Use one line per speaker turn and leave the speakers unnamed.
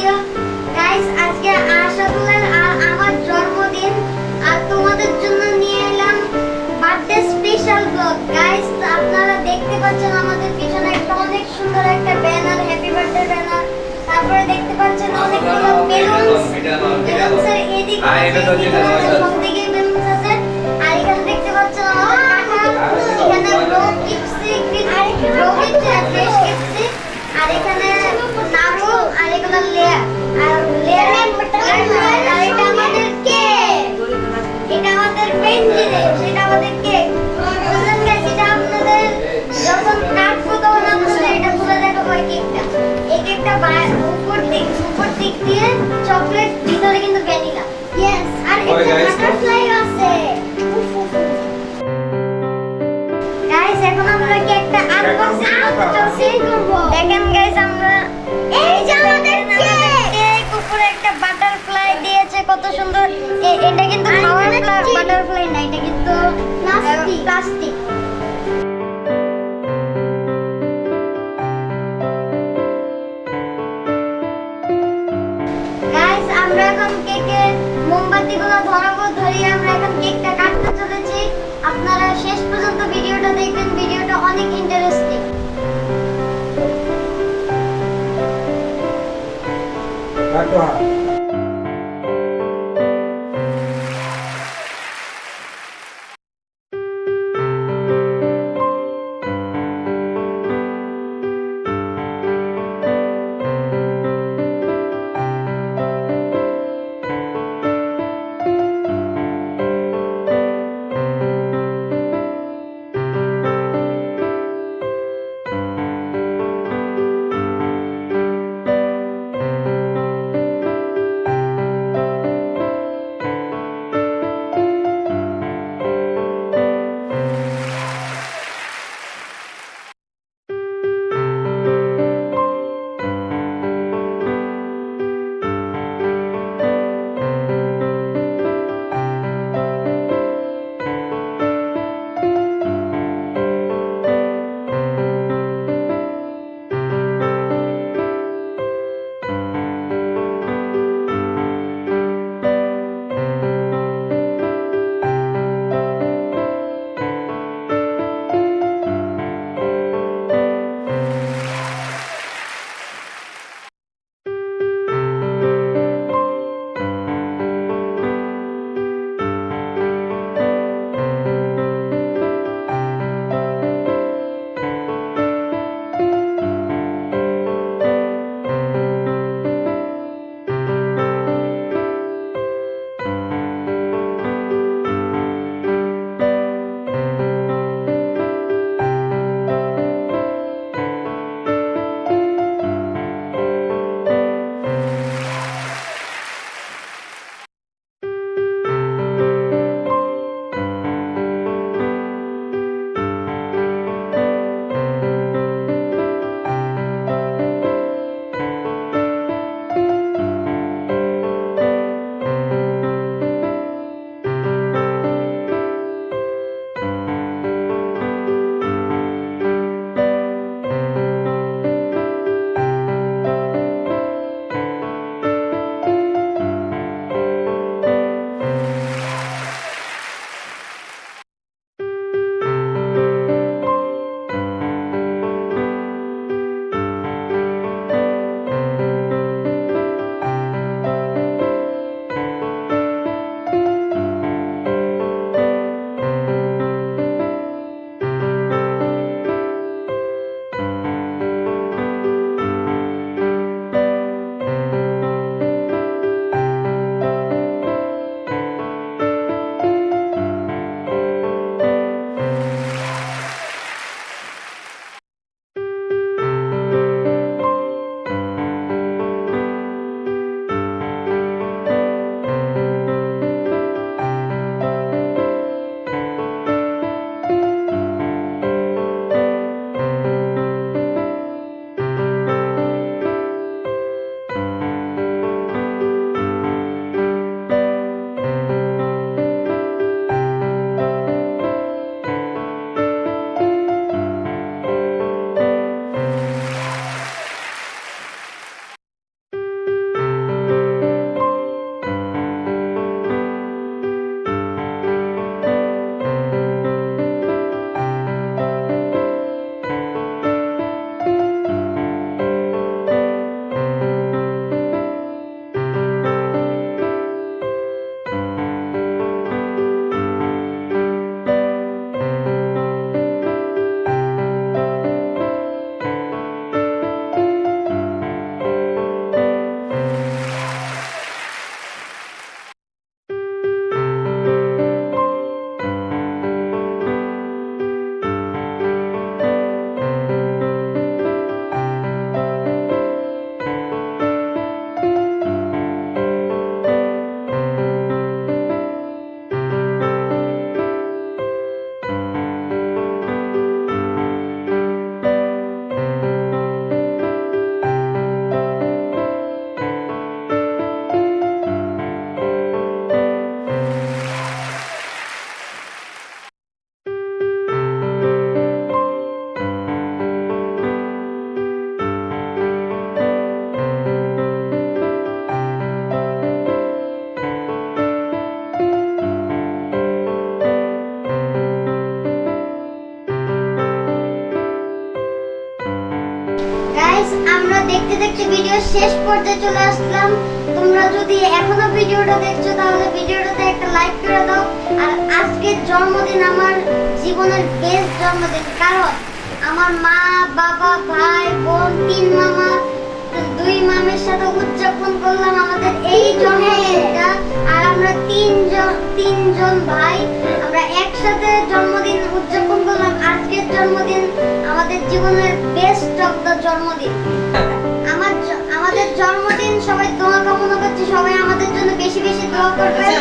Video. Guys আজকে আশাদুলের আর আমার জন্মদিন, আর তোমাদের জন্য নিয়ে এলাম বার্থডে স্পেশাল ব্লগ। গাইস আপনারা দেখতে পাচ্ছেন আমাদের পিছনে একটা অনেক সুন্দর একটা ব্যানার, হ্যাপি বার্থডে ব্যানার। তারপরে দেখতে পাচ্ছেন অনেকগুলো বেলুনস, বেলুনসের এদিকে সবদিকে বেলুনস আছে। আর এখানে দেখতে পাচ্ছেন আমাদের কাকা, এখানে ব্লগ কিপসি ব্লগিং ফ্রেশ কিপসি, আর এখানে নাড়ু, আর এগুলো লেয়ার, আর লেয়ার আর এটা আমাদের কেক, এটা আমাদের পেন্সিল, সেটা আমাদের কেক। বুঝলেন গাইস, এটা আপনাদের যখন কাটবো তখন আপনাদের এটা খুলে দেখাবো এই কেকটা। এই কেকটা উপর দিক দিয়ে চকলেট, ভিতরে কিন্তু ভ্যানিলা। ইয়েস, আর এটা বাটারফ্লাই আছে। গাইস এখন আমরা কেকটা আনবক্সিং করব। দেখেন গাইস, আমরা এই যে আমাদের কেক, উপরে একটা বাটারফ্লাই দিয়েছে, কত সুন্দর। এটা কিন্তু খাওয়ার বাটারফ্লাই না, এটা কিন্তু প্লাস্টিক। গাইস আমরা এখন কেকের মোমবাতিগুলো ধরাবো, ধরিয়ে আমরা এখন কেকটা কাটতে চলেছি। আপনারা শেষ পর্যন্ত ভিডিওটা দেখবেন, ভিডিওটা অনেক ইন্টারেস্টিং। গাইস আমরা দেখতে দেখতে ভিডিও শেষ পর্যায়ে চলে আসলাম। তোমরা যদি এখনো ভিডিওটা দেখছো তাহলে ভিডিওটাতে একটা লাইক করে দাও। আর আজকের জন্মদিন আমার জীবনের বেস্ট জন্মদিন, কারণ আমার মা বাবা ভাই বোন 3 মামা 2 মামের সাথে উদযাপন করলাম আমাদের এই জন্মদিনটা। আর আমরা তিনজন ভাই আমরা একসাথে জন্মদিন উদযাপন করলাম। আজকের জন্মদিন আমাদের জীবনের বেস্ট অফ দ্য জন্মদিন। আমাদের জন্মদিন সবাই দোয়া কামনা করছি, সবাই আমাদের জন্য বেশি বেশি দোয়া করবেন।